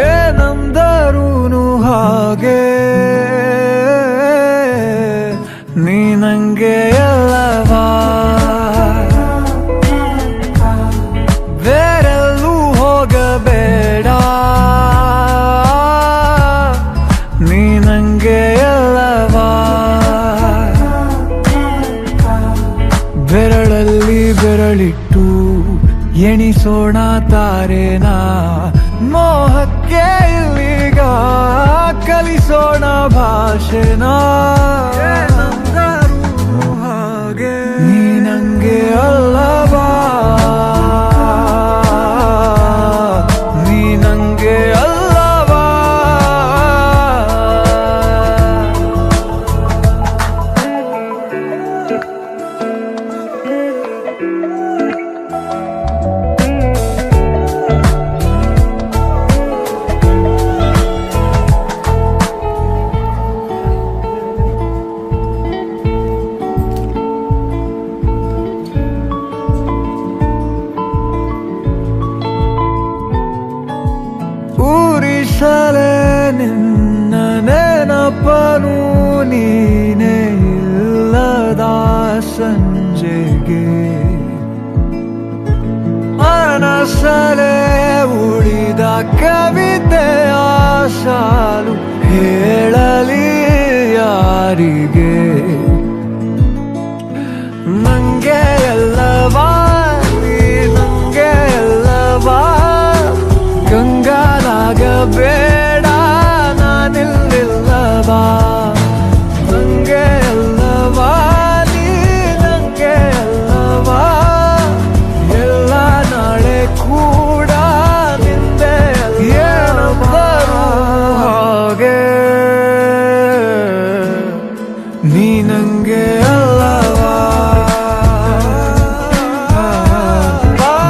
ಏನಂದರೂನು ಹಾಗೆ ನೀ ನಂಗೆ ಅಲ್ಲವಾ, ಬೇರೆಲ್ಲೂ ಹೋಗಬೇಡ, ನೀ ನಂಗೆ ಅಲ್ಲವಾ. ಬೆರಳಲ್ಲಿ ಬೆರಳಿಟ್ಟು ಎಣಿಸೋಣ ತಾರೇನ, ಮೋಹಕ್ಕೆ ಇಲ್ಲಿಗ ಕಲಿಸೋಣ ಭಾಷೆನ. ಹಾಗೆ ನೀ ನಂಗೆ ಅಲ್ಲವಾ, ನೀ ನಂಗೆ ಅಲ್ಲವಾ. ಊರಿಸಲೇ ನಿನ್ನ ನೆನಪನು ನೀನೇ ಇಲ್ಲದ ಸಂಜೆಗೆ, ಮನಸಲೇ ಉಳಿದ ಕವಿತೆಯ ಸಾಲು ಹೇಳಲಿ ಯಾರಿಗೆ. ನಂಗೆ ಎಲ್ಲವಾ, ನೀ ನಂಗೆ ಎಲ್ಲವಾ, ಕಂಗಾಲಾಗಬೇಡ ನಾನಿಲ್ಲಿಲ್ಲವಾ. ನಂಗೆ ಎಲ್ಲವಾ, ನೀ ನಂಗೆ ಎಲ್ಲವಾ, ಎಲ್ಲ ನಾಳೆ ಕೂಡ ನಿಂದೆ ಏನಬ್ಬರು ಹಾಗೆ. ನೀ ನಂಗೆ ಅಲ್ಲವಾ,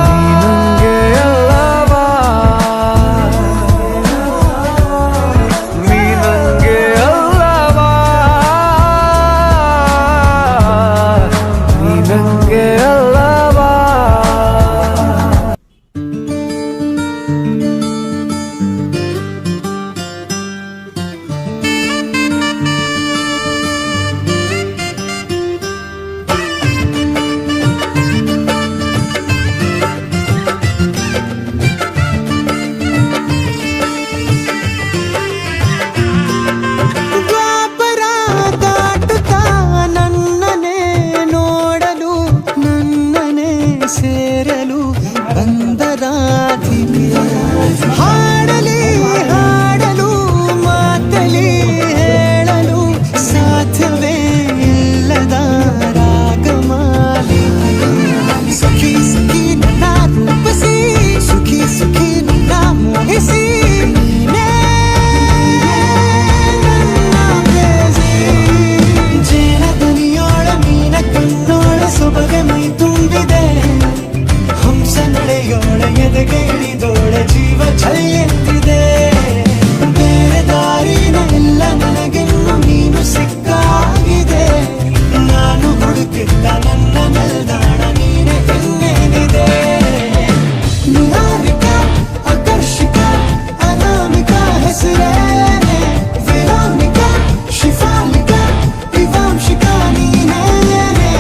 ನೀ ನಂಗೆ ಅಲ್ಲವಾ, ನೀ ನಂಗೆ ಅಲ್ಲವಾ, ನೀ ನಂಗೆ ಅಲ್ಲವಾ. ದ್ವಾಪರ ದಾಟುತ್ತಾ ನನ್ನನೆ ನೋಡಲು, ನನ್ನನೆ ಸೇರಲು ಬಂದರಾಧಿಕೆ. ಹಾಡಲಿ ಹಾಡಲು ಮಾತಲಿ ಹೇಳಲು ಸಾಧ್ಯವೇ ಇಲ್ಲದ ರಾಗಮಾಲಿಕೆ. ಸಖಿ ಸಖಿ ನನ್ನ ರೂಪಿಸಿ, ಸುಖಿ ಸುಖಿ ನನ್ನ ಮೋಹಿಸಿ, ನೀನೇ ಜೇನದನಿಯೋಳ ಮೀನ ಕಣ್ಣೋಳ ಸೊಬಗೆ ಮೈ ತುಂಬಿದೆ, ಹಂಸ ನಡೆಯೋಳ ಎದೆಗೆ ಇಳಿದೋಳ ಜೀವ ಛಲ್ಲೆಂದಿದೆ. ಬೇರೆ ದಾರಿನ ಎಲ್ಲ ನನಗೆನ್ನು ನೀನು ಸಿಕ್ಕಾಗಿದೆ, ನಾನು ಹುಡುಕಿದ್ದ ನನ್ನ ನಿಲ್ದಾಣ ನೀನೆ ಇನ್ನೇನಿದೆ. ನಿಹಾರಿಕ ಆಕರ್ಷಿಕ ಅನಾಮಿಕ ಹೆಸರೇನೆ, ವಿರಾಮಿಕ ಶಿಫಾಲಿಕ ವಿವಾಂಶಿಕ ನೀನೇನೆ.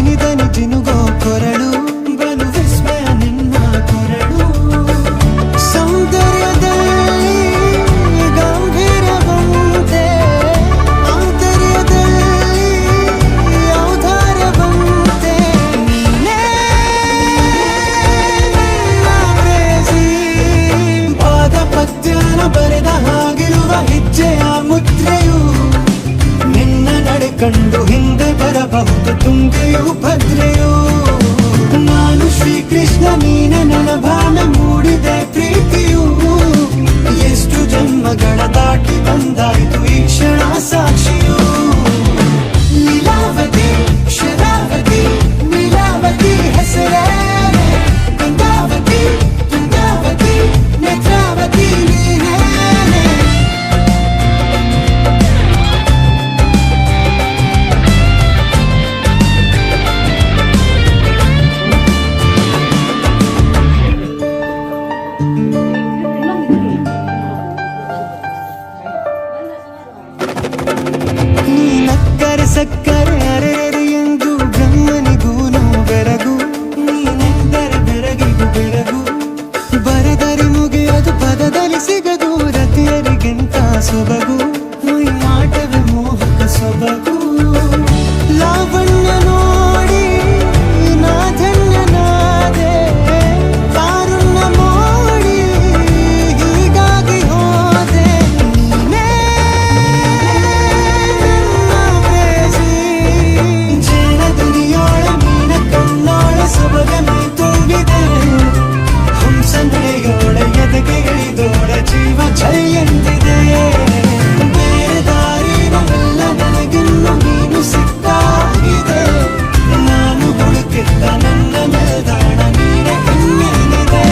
ದನಿ ದನಿ ಜಿನುಗೋ ಕೊರಳು ಬಲು ವಿಸ್ಮಯ ನಿನ್ನ ಕೊರಳು ಸೌಂದರ್ಯದಲ್ಲಿ ಗಂಭೀರವಂತೆ ಆಂತರ್ಯದಲ್ಲಿ ಔದಾರ್ಯವಂತೆ ನೀನೇ ನನ್ನ ಪ್ರೇಯಸಿ. ಪಾದ ಪದ್ಯನ ಬರೆದ ಹಾಗಿರುವ ಹೆಜ್ಜೆಯ ಮುದ್ರೆಯು ನಿನ್ನ ನಡೆ ಕಂಡು ಹಿಂದೆ ಬರಬಹುದು ತುಂಗೆಯು ಭದ್ರೆಯು. ನಾನು ಶ್ರೀಕೃಷ್ಣ ನೀನೆ ನನ್ನ ಭಾವನೆ ಮೂಡಿದೆ ಪ್ರೀತಿಯು. ಎಷ್ಟು ಜನ್ಮಗಳ ದಾಟಿ ಬಂದಾಯಿತು ಈ ಕ್ಷಣ ಸಾಕ್ಷಿಯು. ಲೀಲಾವತಿ ಶರಾವತಿ ನೀಲಾವತಿ ಹೆಸರೇ ಗಂಗಾವತಿ ತುಂಗಾವತಿ ನೇತ್ರಾವತಿ ನೀನೇನೆ. ನೀ ನಕ್ಕರೆ ಸಕ್ಕರೆ ಅರೆರೆ ಎಂದು ಬ್ರಹ್ಮನಿಗೂನು ಬೆರಗು. ನೀನೆಂದರೆ ಬೆರಗಿಗೂ ಬೆರಗು ಬರೆದರೆ ಮುಗಿಯದು ಪದದಲ್ಲಿ ಸಿಗದು ರತಿಯರಿಗಿಂತ ಸೊಬಗು. ಮೈ ಮಾಟವೇ ಮೋಹಕ ಸೊಬಗು ಲಾವಣ್ಯ ನೋಡಿ ನಾ ಧನ್ಯನಾದೆ. ಕಾರುಣ್ಯ ಮೋಡಿ ಹೀಗಾಗಿ ಹೋದೆ ನೀನೇ ನನ್ನ ಪ್ರೇಯಸಿ. ಜೇನ ದುನಿಯೋಳ ಮೀನ ಕಣ್ಣೋಳ ಸೊಬಗ ಮೈ ತುಂಬಿದೆ. ಹಂಸ ನಡೆಯೋಳ ಎದೆಗೆ ಇಳಿದೋಳ ಜೀವ ಛೈ ಎಂದಿದೆ. ಬೇರೆ ದಾರಿನವೆಲ್ಲ ನನಗಿನ್ನು ನೀನು ಸಿಕ್ಕಾಗಿದೆ. ನಾನು ಹುಡುಕಿದ್ದ ನನ್ನ ನಿಲ್ದಾಣ ನೀನೆ ಇನ್ನೇನಿದೆ.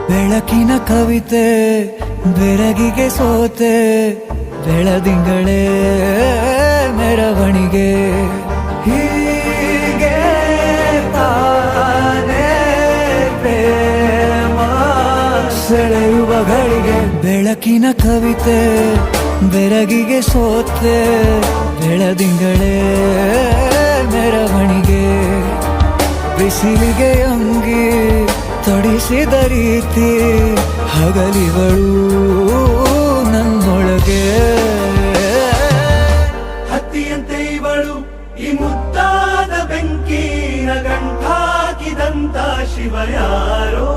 ಬೆಳಕಿನ ಕವಿತೆ ಬೆರಗಿಗೆ ಸೋತೆ ಬೆಳದಿಂಗಳೇ ಮೆರವಣಿಗೆ ಹೀಗೆ ತಾನೇ ಪ್ರೇಮ ಸೆಳೆಯುವ ಗಳಿಗೆ. ಬೆಳಕಿನ ಕವಿತೆ ಬೆರಗಿಗೆ ಸೋತೆ ಬೆಳದಿಂಗಳೇ ಮೆರವಣಿಗೆ ಬಿಸಿಲಿಗೆ ಅಂಗಿ ತೊಡಿಸಿದ ರೀತಿ ಹಗಲಿಗಳು ನನ್ನೊಳಗೆ. ಹತ್ತಿಯಂತೆ ಇವಳು ಈ ಮುದ್ದಾದ ಬೆಂಕಿನ ಗಂಟಾಕಿದಂತ ಶಿವ ಯಾರೋ.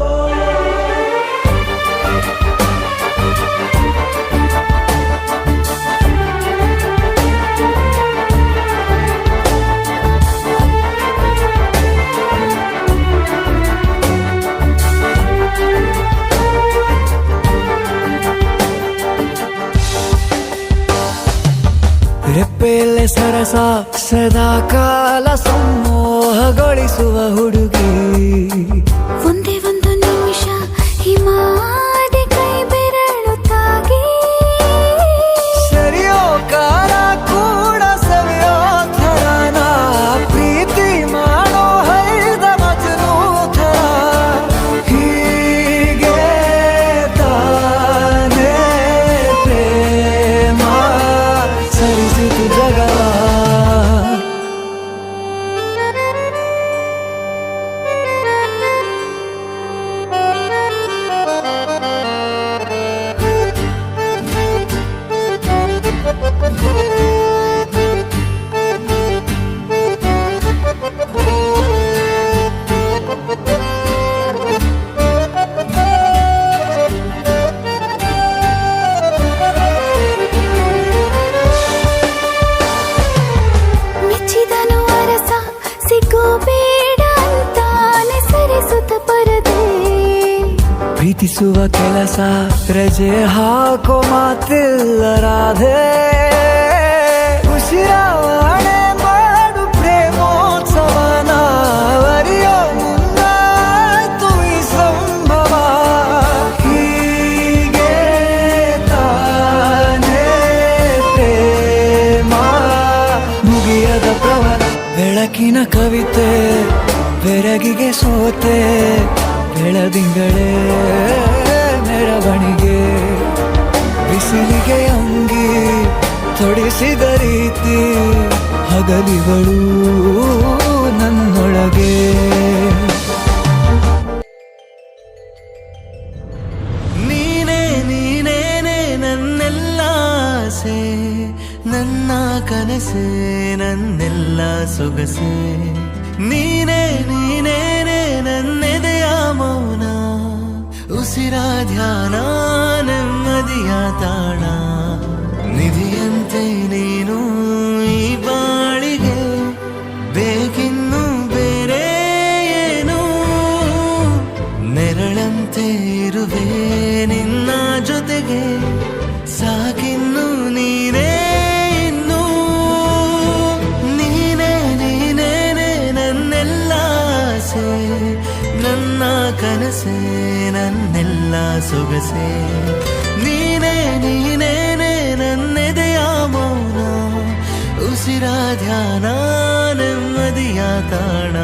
ರೆಪ್ಪೆಯಲ್ಲೇ ಸರಸ ಸದಾ ಕಾಲ ಸಂಮೋಹಗೊಳಿಸುವ ಹುಡುಗಿ. ಒಂದೇ ಒಂದು ನಿಮಿಷ ಹಿಮಾದಿ ಕೈ ಬೆರಳು ತಾಗಿ ಸರಿಯೋ ಕಾಲ ಕೂಡ ಸವಿಯೋ ಥರನ ಪ್ರೀತಿ ಮಾಡೋ ಹೈದ ಮಜನೂ ಥರ. ಹೀಗೆ ತಾನೇ ಪ್ರೇಮ ಸರಿಸಿತು ಜಗವ. ಪ್ರೀತಿಸುವ ಕೆಲಸ ರಜೆ ಹಾಕೋ ಮಾತಿಲ್ಲ ರಾಧೆ ಉಸಿರಾವಣೆ ಮಾಡು ಪ್ರೇಮೋತ್ಸವನ ಅರಿಯೋ ಮುಂದಾಯ್ತು ಈ ಸಂಭವ ಹೀಗೆ ತಾನೇ ಪ್ರೇಮ ಮುಗಿಯದ ಪ್ರವರ ಬೆಳಕಿನ ಕವಿತೆ ಬೆರಗಿಗೆ ಸೋತೆ ಬೆಳದಿಂಗಳೇ ಮೆರವಣಿಗೆ ಬಿಸಿಲಿಗೆ ಅಂಗಿ ತೊಡಿಸಿದ ರೀತಿ ಹಗಲಿಗಳು ನನ್ನೊಳಗೆ ನೀನೇ ನೀನೇನೆ ನನ್ನೆಲ್ಲ ಆಸೆ ನನ್ನ ಕನಸೆ ನನ್ನೆಲ್ಲ ಸೊಗಸೆ ನೀನೇ ನೀನೇನೆ ನನ್ನೆದೆಯ ಮೌನ ಉಸಿರ ಧ್ಯಾನ ನೆಮ್ಮದಿಯ ತಾಣ ನಿಧಿಯಂತೆ ನೀನು ಈ ಬಾಳಿಗೆ ಬೇಕಿನ್ನು ಬೇರೆ ಏನು ನೆರಳಂತೆ ಇರುವೆ ನಿನ್ನ ಜೊತೆಗೆ ಸಾಕಿನ್ನು ನೀನೇ ಇನ್ನು ನೀನೇ ನೀನೇನೆ ನನ್ನೆಲ್ಲ ಆಸೆ ನನ್ನ ಕನಸೆ ನನ್ನೆಲ್ಲ ಸೊಗಸೆ ನೀನೇ ನೀನೇನೆ ನನ್ನೆದೆಯ ಮೌನ ಉಸಿರ ಧ್ಯಾನ ನೆಮ್ಮದಿಯ ತಾಣ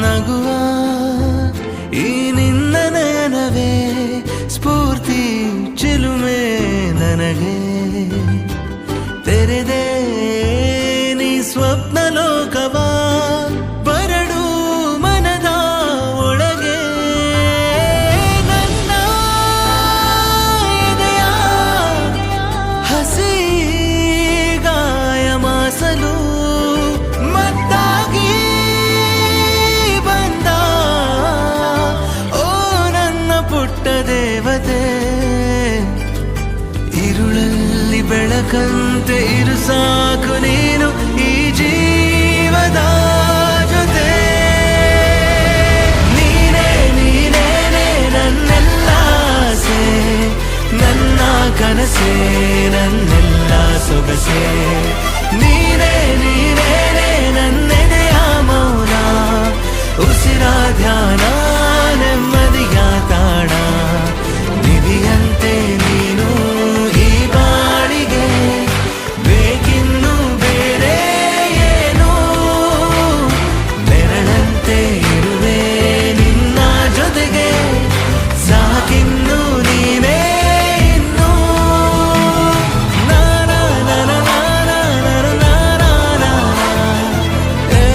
ನಗುವ ಈ ನಿನ್ನ ನಯನವೇ ಸ್ಫೂರ್ತಿ ಚಿಲುಮೆ ನನಗೆ ತೆರೆದೆ ನೀ ಸ್ವಪ್ನ ಲೋಕವ ಬರಡು ಮನದ ಒಳಗೆ ನನ್ನ ಎದೆಯ ಹಸಿ ಗಾಯ ಮಾಸಲು ಮತ್ತಾಗಿ ಬಂದ ಓ ನನ್ನ ಪುಟ್ಟ ದೇವತೆ ഇരുളಲ್ಲಿ ಬೆಳಕಂತೆ ಇರು ಸಾಕು ನೀನು ಈ ಜೀವದ ಜೊತೆ ನೀನೇ ನೀನೇನೆ ನನ್ನೆಲ್ಲ ಆಸೆ ನನ್ನ ಕನಸೆ ನನ್ನೆಲ್ಲ ಸೊಗಸೆ ನೀನೇ ನೀನೇನೆ ನನ್ನೆದೆಯ ಮೌನ ಉಸಿರ ಧ್ಯಾನ ನೆಮ್ಮದಿಯ ತಾಣ ನಿಧಿಯಂತೆ ನೀನು ಈ ಬಾಳಿಗೆ ಬೇಕಿನ್ನು ಬೇರೆ ಏನು ನೆರಳಂತೆ ಇರುವೆ ನಿನ್ನ ಜೊತೆಗೆ ಸಾಕಿನ್ನು ನೀನೇ ಇನ್ನು ನಾನ ನನ ನಾನ ನನ ನಾನ ಏ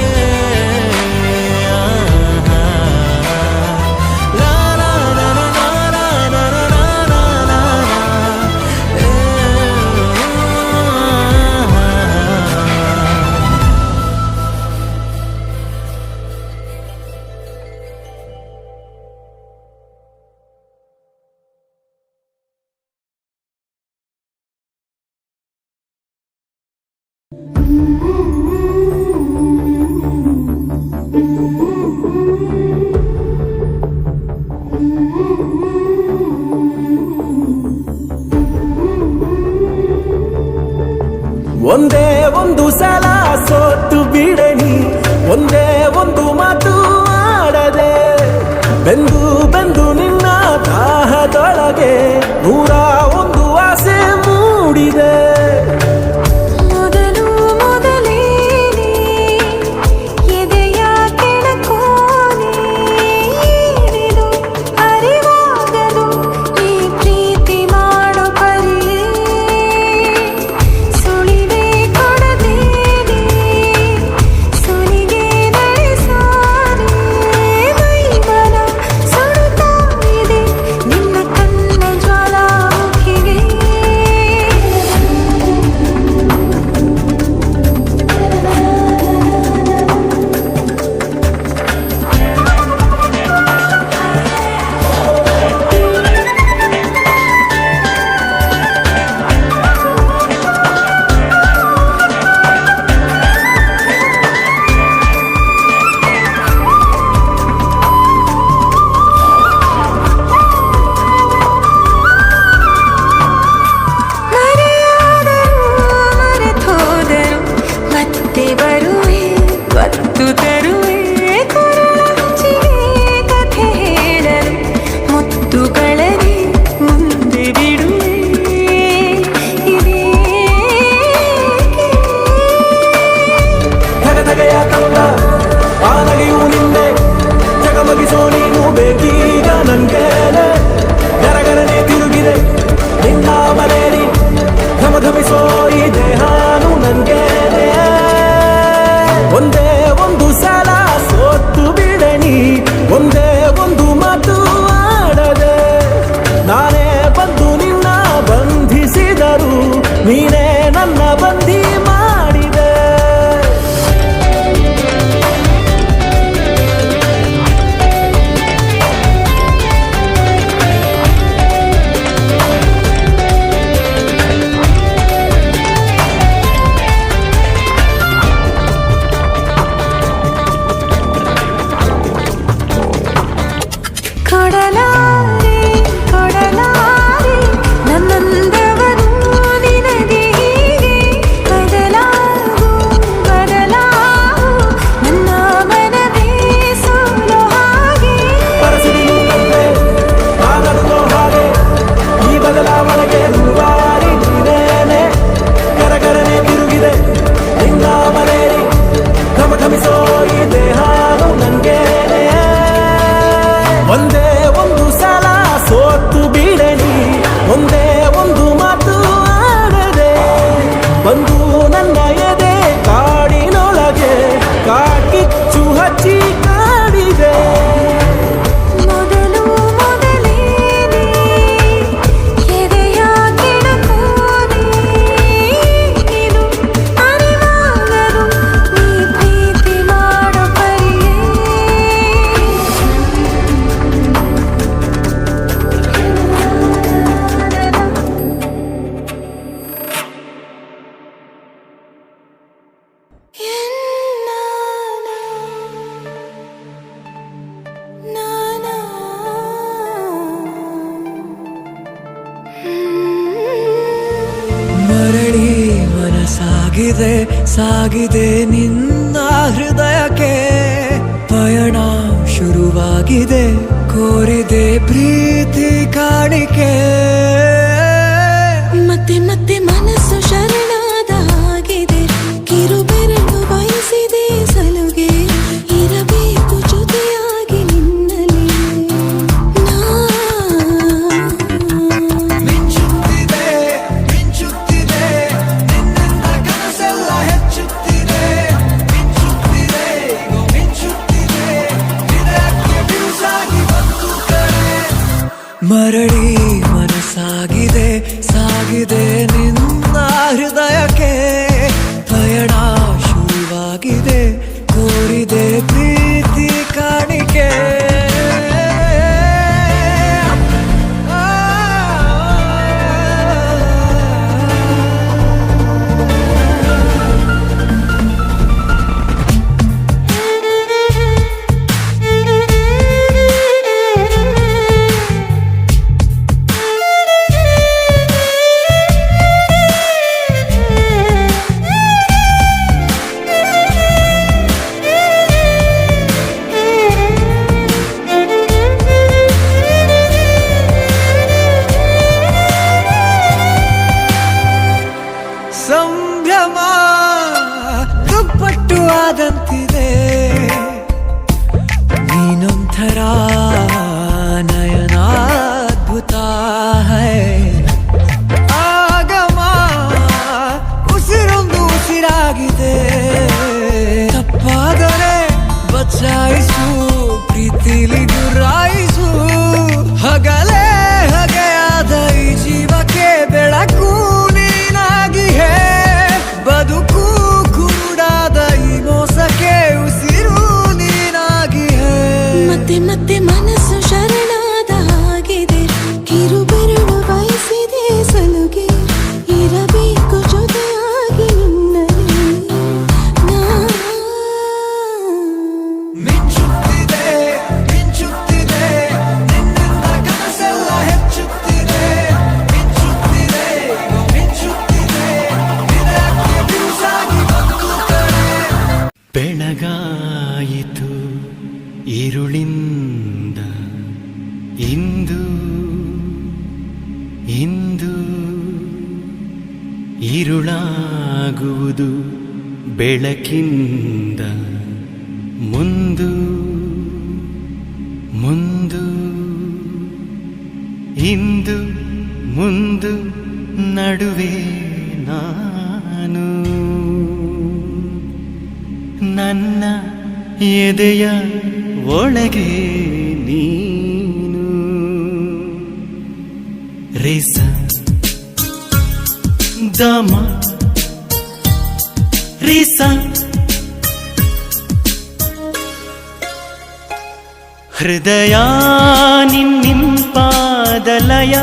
ಒಂದೇ ಒಂದು ಸಲ ಸೋತು ಬಿಡನಿ ಒಂದೇ ಒಂದು ಮಾತು ಆಡದೆ ಬೆಂದು ಬೆಂದು ನಿನ್ನ ದಾಹದೊಳಗೆ ನೂರ ಒಂದು ಆಸೆ ಮೂಡಿದೆ ಮೊದಲು ಮೊದಲೇನೆ ಎದೆಯ ಕೆಳಕೋನೆ ಏನಿದು ಅರಿವಾಗದು ಈ ಪ್ರೀತಿ ಮಾಡೋ ಪರಿಯೇ ಸುಳಿವೆ ಕೊಡದೇನೆ ಸುಲಿಗೆ ನಡೆಸಾನೆ ಮೈ ಎದೆಯ ತಂದ ಆನಗೆಯೂ ನಿಂದೆ ಜಗಮಗಿಸೋ ನೀನು ಬೇಕೀಗ ನನ್ಗೇನೆ ಗರಗರನೆ ತಿರುಗಿದೆ ನಿನ್ನ ಮನೇಲಿ ಘಮಘಮಿಸೋ ಈ ದೇಹಾನು ನನ್ಗೇನೆ ಒಂದೇ ಒಂದು ಸಲ ಸೋತು ಬಿಡಣಿ ಒಂದೇ ಒಂದು ಮಾತು ಆಡದೆ ನಾನೇ ಬಂದು ನಿನ್ನ ಬಂಧಿಸಿದರು ನೀನೇ ನನ್ನ ಬಂಧಿ ಮಾಡಿದೆ ಕೊಡಲಾರೆ ಕೊಡಲಾರೆ ನನ್ನಂದವನು ನಿನಗೆ ಹೀಗೆ ಬದಲಾಗು ಬದಲಾಗು ನನ್ನ ಮನವೇ ಸೋಲೋ ಹಾಗೆ ಪರಸಿಡಿಲು ತಂದೆ ನಾನಡುವ ಹಾಗೆ ಈ ಬದಲಾವಣೆಗೆ ರೂವಾರಿ ನೀನೇನೆ ಕರಕರನೆ ತಿರುಗಿದೆ ನಿನ್ನ ಮನೆಯಲ್ಲಿ ಘಮಘಮಿಸೋ ಈ ದೇಹಾನು ನನ್ಗೇನೆ ಒಂದೇ ಒಂದು ಸಲ ಸೋತು ಬಿಡಲಿ ಒಂದೇ ಒಂದು ಮಾತು ಆಡದೆ ಬಂದು ನನ್ನ ಎದೆ ಕಾಡಿನೊಳಗೆ ಕಾಕಿಚ್ಚು ಹಚ್ಚಿ ಕಾಡಿದೆ ಮೊದಲು ಮೊದಲೇನೆ ಎದೆಯ ಕೆಣಕೋನೆ ನೀನು ಅರಿವಾಗಲು ನೀ ಪ್ರೀತಿ ಮಾಡೋ ಪರಿಯೇ ಮರಳಿ ಮನಸಾಗಿದೆ ಸಾಗಿದೆ ನಿನ್ನ ಹೃದಯಕ್ಕೆ ಪಯಣ ಶುರುವಾಗಿದೆ ಕೋರಿದೆ ಪ್ರೀತಿ ಕಾಣಿಕೆ ಮತ್ತೆ ಮತ್ತೆ ಮನಸ್ಸು ಶರಣಾದ ಹಾಗಿದೆ ಕಿರುಬೆರಳು ಬಯಸಿದೆ ಸಲುಗೆ ಇರಬೇಕು ಜೊತೆಯಾಗಿ ನಿನ್ನಲ್ಲಿ ಮಿಂಚುತ್ತಿದೆ ಮಿಂಚುತ್ತಿದೆ ನಿನ್ನಿಂದ ಕನಸೆಲ್ಲ ಹೆಚ್ಚುತ್ತಿದೆ ಮಿಂಚುತ್ತಿದೆ ಮಿಂಚುತ್ತಿದೆ ಹೃದಯಕ್ಕೆ ಬಿರುಸಾಗಿ ಬಂತು ಕರೆ ಮರಳಿ ಮನಸ್ಸಾಗಿದೆ ಸಾಗಿದೆ ನಿನ್ನ ಹೃದಯಕ್ಕೆ ಪಯಣ ಶುರುವಾಗಿದೆ ಕೋರಿದೆ ಪ್ರೀತಿ ಕಾಣಿಕೆ ಸಂಭ್ರಮ ದುಪ್ಪಟ್ಟು ಆದಂತಿದೆ ನೀನೊಂಥರ ನಯನಾದ್ಭುತ ಹೈ ಆಗಮ ಉಸಿರೊಂದು ಉಸಿರಾಗಿದೆ ತಪ್ಪಾದರೆ ಬಚಾಯಿಸು ಪ್ರೀತಿಲಿ ಗುರಾಯಿಸು ಹಗಲೇ ಹಗೆಯಾದ ಈ ಜೀವಕ್ಕೆ ಬೆಳಕು ನೀನಾಗಿ ಹೇ ಬದುಕು ಕೂಡಾದ ಈ ಮೋಸಕ್ಕೆ ಉಸಿರು ನೀನಾಗಿ ಹೇ ಮತ್ತೆ ಮತ್ತೆ ಮನಸ್ಸು ಶರಣಾದ ಹಾಗಿದೆ ಕಿರುಬೆರಳು ಬಯಸಿದೆ ಸಲುಗೆ ಇರಬೇಕು ಜೊತೆಯಾಗಿ ನಿನ್ನಲ್ಲಿ ಮಿಂಚುತ್ತಿದೆ ಮಿಂಚುತ್ತಿದೆ ನಿನ್ನಿಂದ ಕನಸೆಲ್ಲ ಹೆಚ್ಚುತ್ತಿದೆ ಮಿಂಚುತ್ತಿದೆ ಮಿಂಚುತ್ತಿದೆ ಹೃದಯಕ್ಕೆ ಬಿರುಸಾಗಿ ಬಂತು ಕರೆ ಬೆಳಗಾಯಿತು ഇരുളിಂದ ಇಂದು ಇಂದು ഇരുಳಾಗುವುದು ಬೆಳಕಿಂದ ಮುಂದು ಮುಂದು ಇಂದು ಮುಂದು ನಡುವೆ ನಾನು ನನ್ನ ಎದೆಯ ಒಳಗೆ ನೀನು ರೇಸ ದಮ ರೇಸ ಹೃದಯ ನಿನ್ನಿಂಪಾದಲಯ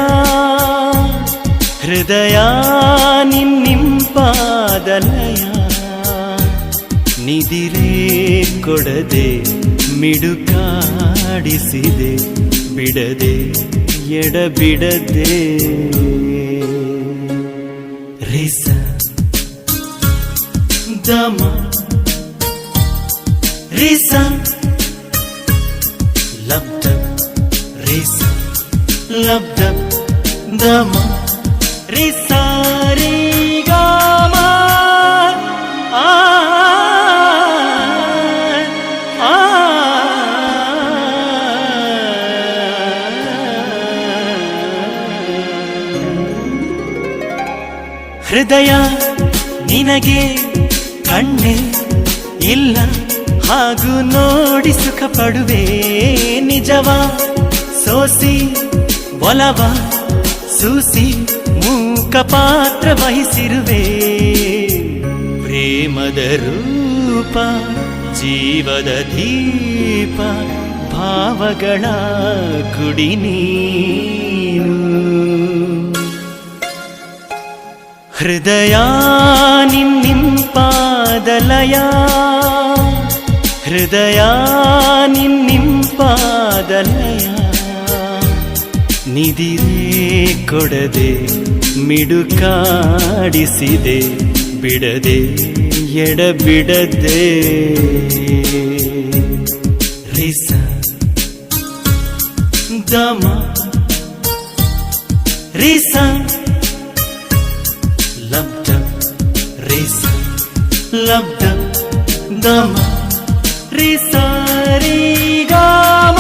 ಹೃದಯ ನಿನ್ನಿಂಪಾದಲಯ ನಿದಿರೇ ಕೊಡದೆ ಮಿಡುಕಾಡಿಸಿದೆ ಬಿಡದೆ ಎಡಬಿಡದೆ ರೇಸ ದಮ ರೇಸ ಲಬ್ಧ ರೇಸ ಲಬ್ಧ ದಮ ರೇಸ ರೇ ಗಾಮ ಆ ಆ ಹೃದಯ ನಿನಗೆ ಕಣ್ಣೆ ಇಲ್ಲ ಹಾಗೂ ನೋಡಿ ಸುಖ ಪಡುವೆ ನಿಜವ ಸೋಸಿ ಒಲವ ಸೂಸಿ ಮೂಕ ಪಾತ್ರ ವಹಿಸಿರುವೆ ಪ್ರೇಮದ ರೂಪ ಜೀವದ ದೀಪ ಭಾವಗಳ ಗುಡಿ ನೀನು ಹೃದಯ ನಿನ್ನಿಂಪಾದಲಯ ಹೃದಯ ನಿನ್ನಿಂಪಾದಲಯ ನಿದಿರೇ ಕೊಡದೆ ಮಿಡುಕಾಡಿಸಿದೆ ಬಿಡದೆ ಎಡಬಿಡದೆ ರೇಸ ದಮ ರೇಸ ಲಬ್ಧ ರೇಸ ಲಬ್ಧ ದಮ ರೇಸ ರೇ ಗಾಮ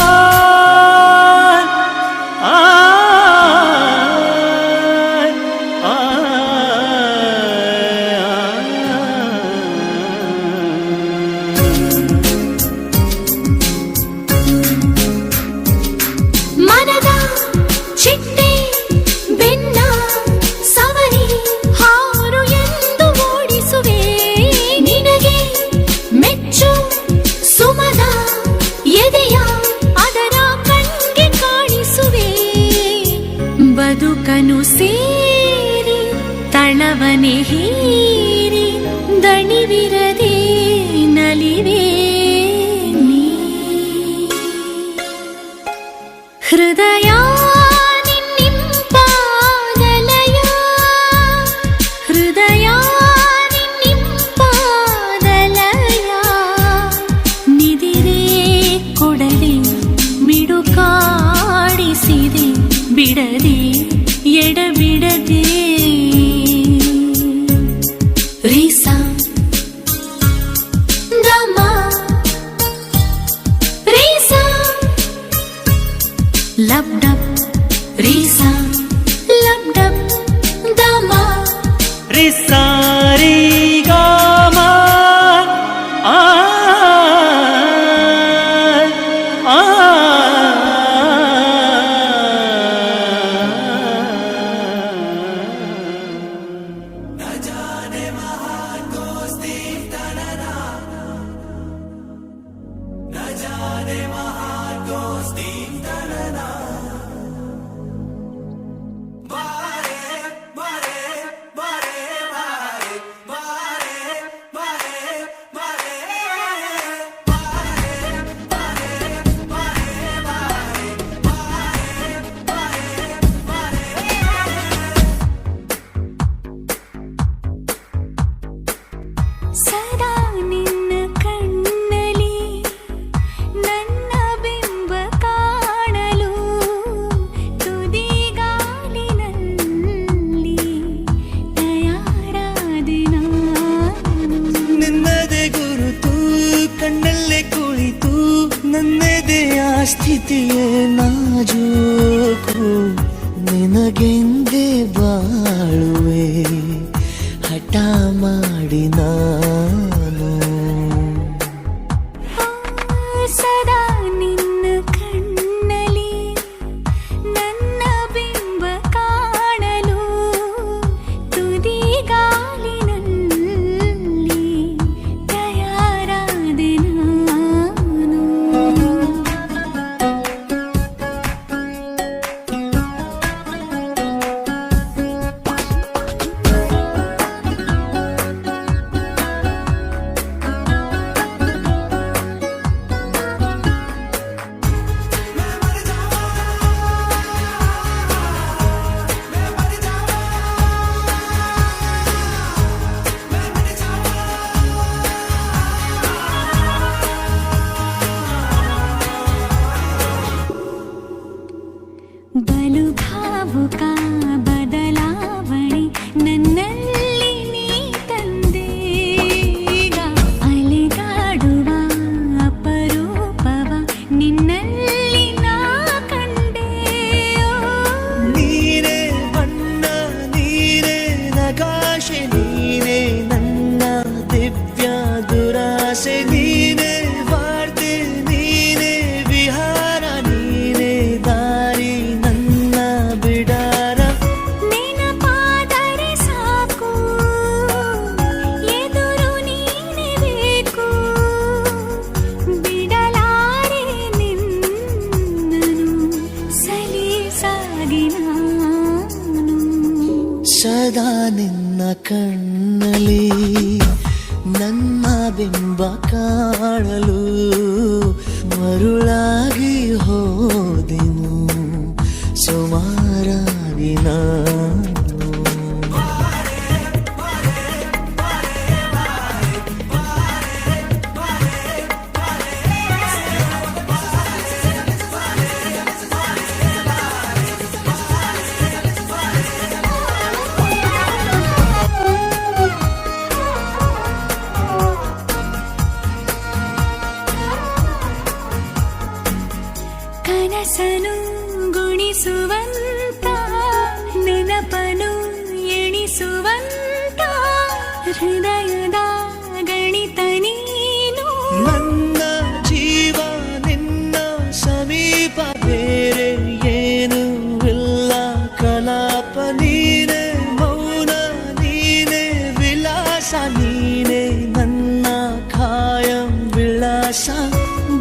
ಆ ಆ ಮನದ ಚಿಟ್ಟೆ ಬೆನ್ನ ಸವರಿ ಹಾರು ಎಂದು ಓಡಿಸುವೆ ನಿನಗೆ ಮೆಚ್ಚು ಸುಮದ ಎದೆಯ ಅದರ ಕಣ್ಗೆ ಕಾಣಿಸುವೆ ಬದುಕನು ಸೇರಿ ತಳವನೆ ಹೀರಿ ದಣಿವಿರದೆ ನಲಿವೆ ನೀ. ಹೃದಯ ನಿನ್ನಿಂಪಾದಲಯ ಹೃದಯ ನಿನ್ನಿಂಪಾದಲಯ ನಿದಿರೇ ಕೊಡದೆ ಮಿಡುಕಾಡಿಸಿದೆ ಬಿಡದೆ ಎಡಬಿಡದೆ ರೇಸ ದಮ ರೇಸ ಲಬ್ಡಬ್ ರೇಸ ಲಬ್ಡಬ್ ದಮ ರೇಸ ರೇ ಗಾಮ ಆ ಆ ಸದಾ ನಿನ್ನ ಕಣ್ಣಲಿ ನನ್ನ ಬಿಂಬ ಕಾಣುವೆ ಸ್ಥಿತಿಯೇ ನಾಜೂಕು ನಿನಗೆಂದೇ ಬಾಳುವೆ ಹಠ ಮಾಡಿ ನಾನು ಸದಾ ನಿನ್ನ ಕಣ್ಣಲಿ ನನ್ನ ಬಿಂಬ ಕಾಣಲು ತುದಿಗಾಲಿನಲ್ಲಿ ತಯಾರಾದೆ ನಾನು ಬಲು ಭಾವುಕ ಬದಲಾವಣೆ ನನ್ನಲ್ಲಿ ನೀ ತಂದೀಗ ಅಲೆಗಾಡುವ ಅಪರೂಪವ ನಿನ್ನಲ್ಲಿ ನಾ ಕಂಡೆ ನೀನೇ ಬಣ್ಣ ನೀನೇ ನಗಾಶೆ ನೀನೇ ನನ್ನ ದಿವ್ಯ ದುರಾಸೆ ನೀನೇ ವಾರ್ತೆ ನೀನೇ ವಿಹಾರ ನೀನೇ ದಾರಿ ನನ್ನ ಬಿಡಾರ ನೆನಪಾದರೆ ಸಾಕು ಎದುರು ನೀನೇ ಬೇಕು ಬಿಡಲಾರೆ ನಿನ್ನನು ಸಲೀಸಾಗಿ ನಾನು ಸದಾ ನಿನ್ನ ಕಣ್ಣಲ್ಲಿ ನನ್ನ ಬಿಂಬ ಕಾಣಲು ಮರುಳಾಗಿ ಹೋದೆನು ಸುಮಾರಾಗಿ ನಾನು ಕನಸನು ಗುಣಿಸುವಂತ ನೆನಪನು ಎಣಿಸುವಂತ ಹೃದಯದ ಗಣಿತ ನೀನು ನನ್ನ ಜೀವ ನಿನ್ನ ಸಮೀಪ ಬೇರೆ ಏನು ಇಲ್ಲ ಕಲಾಪ ನೀನೆ ಮೌನ ನೀನೆ ವಿಲಾಸ ನೀನೆ ನನ್ನ ಖಾಯಂ ವಿಳಾಸ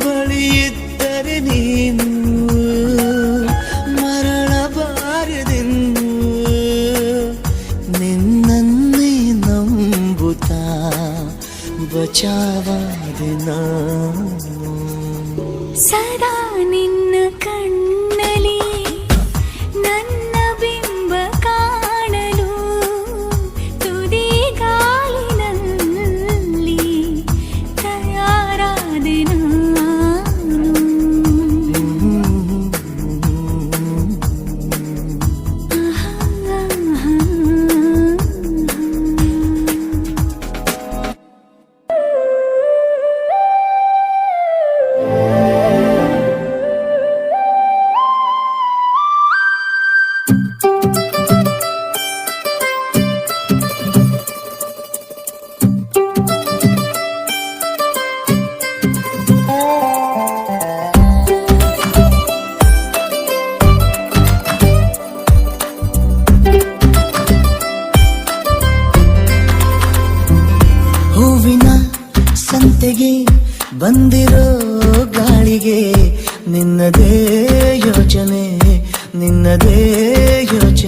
ಬಳಿಯಿದ್ದರೆ ನೀನು ಮರಳಬಾರದೆಂದು ನಿನ್ನನ್ನೇ ನಂಬುತ್ತಾ ಬಚಾವಾದೆ ನಾನು ಸದಾ ನಿನ್ನ ಕಣ್ಣಲಿ ನನ್ನ ಬಿಂಬ ಕಾಣಲು ತುದಿಗಾಲಿನಲ್ಲಿ ತಯಾರಾದೆ ನಾನು ಹೂವಿನ ಸಂತೆಗೆ ಬಂದಿರೋ ಗಾಳಿಗೆ ನಿನ್ನದೇ ಯೋಚನೆ ನಿನ್ನದೇ ಯೋಚನೆ